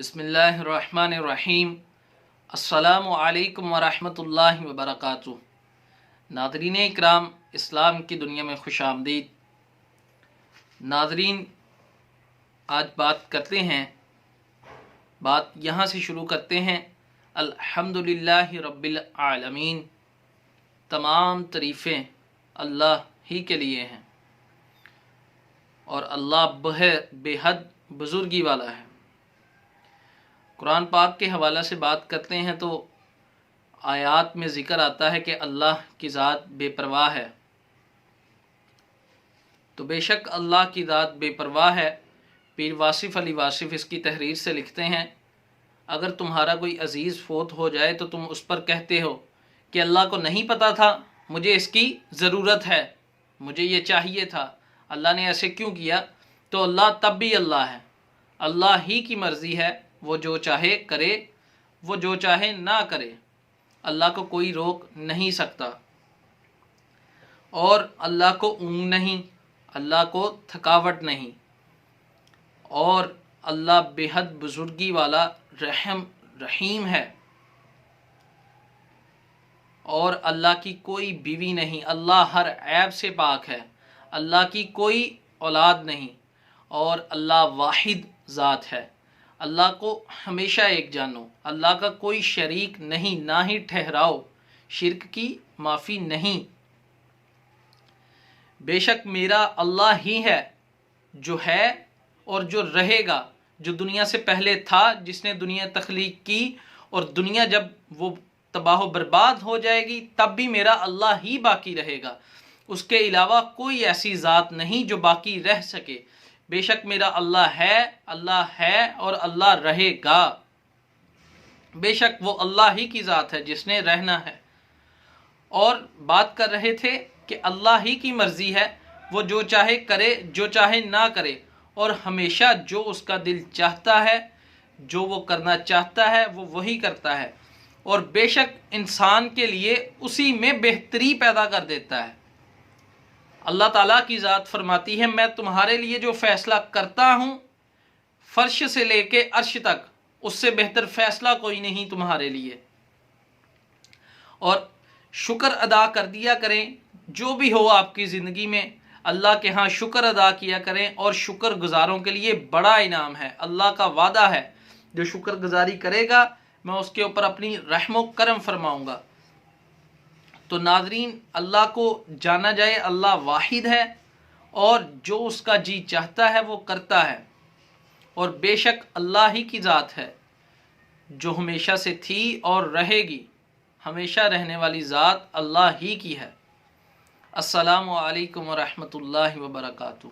بسم اللہ الرحمن الرحیم۔ السلام علیکم ورحمۃ اللہ وبرکاتہ۔ ناظرین اکرام، اسلام کی دنیا میں خوش آمدید۔ ناظرین، آج بات یہاں سے شروع کرتے ہیں۔ الحمدللہ رب العالمین، تمام تعریفیں اللہ ہی کے لیے ہیں اور اللہ بے حد بزرگی والا ہے۔ قرآن پاک کے حوالہ سے بات کرتے ہیں تو آیات میں ذکر آتا ہے کہ اللہ کی ذات بے پرواہ ہے۔ تو بے شک اللہ کی ذات بے پرواہ ہے۔ پیر واصف علی واصف اس کی تحریر سے لکھتے ہیں، اگر تمہارا کوئی عزیز فوت ہو جائے تو تم اس پر کہتے ہو کہ اللہ کو نہیں پتا تھا، مجھے اس کی ضرورت ہے، مجھے یہ چاہیے تھا، اللہ نے ایسے کیوں کیا؟ تو اللہ تب بھی اللہ ہے، اللہ ہی کی مرضی ہے، وہ جو چاہے کرے، وہ جو چاہے نہ کرے، اللہ کو کوئی روک نہیں سکتا، اور اللہ کو اونگ نہیں، اللہ کو تھکاوٹ نہیں، اور اللہ بے حد بزرگی والا رحیم ہے، اور اللہ کی کوئی بیوی نہیں، اللہ ہر عیب سے پاک ہے، اللہ کی کوئی اولاد نہیں، اور اللہ واحد ذات ہے۔ اللہ کو ہمیشہ ایک جانو، اللہ کا کوئی شریک نہیں، نہ ہی ٹھہراؤ، شرک کی معافی نہیں۔ بے شک میرا اللہ ہی ہے جو ہے اور جو رہے گا، جو دنیا سے پہلے تھا، جس نے دنیا تخلیق کی، اور دنیا جب وہ تباہ و برباد ہو جائے گی تب بھی میرا اللہ ہی باقی رہے گا، اس کے علاوہ کوئی ایسی ذات نہیں جو باقی رہ سکے۔ بے شک میرا اللہ ہے اور اللہ رہے گا۔ بے شک وہ اللہ ہی کی ذات ہے جس نے رہنا ہے۔ اور بات کر رہے تھے کہ اللہ ہی کی مرضی ہے، وہ جو چاہے کرے، جو چاہے نہ کرے، اور ہمیشہ جو اس کا دل چاہتا ہے، جو وہ کرنا چاہتا ہے، وہ وہی کرتا ہے، اور بے شک انسان کے لیے اسی میں بہتری پیدا کر دیتا ہے۔ اللہ تعالیٰ کی ذات فرماتی ہے، میں تمہارے لیے جو فیصلہ کرتا ہوں، فرش سے لے کے عرش تک، اس سے بہتر فیصلہ کوئی نہیں تمہارے لیے۔ اور شکر ادا کر دیا کریں، جو بھی ہو آپ کی زندگی میں اللہ کے ہاں شکر ادا کیا کریں، اور شکر گزاروں کے لیے بڑا انعام ہے۔ اللہ کا وعدہ ہے، جو شکر گزاری کرے گا میں اس کے اوپر اپنی رحم و کرم فرماؤں گا۔ تو ناظرین، اللہ کو جانا جائے، اللہ واحد ہے، اور جو اس کا جی چاہتا ہے وہ کرتا ہے، اور بے شک اللہ ہی کی ذات ہے جو ہمیشہ سے تھی اور رہے گی، ہمیشہ رہنے والی ذات اللہ ہی کی ہے۔ السلام علیکم ورحمۃ اللہ وبرکاتہ۔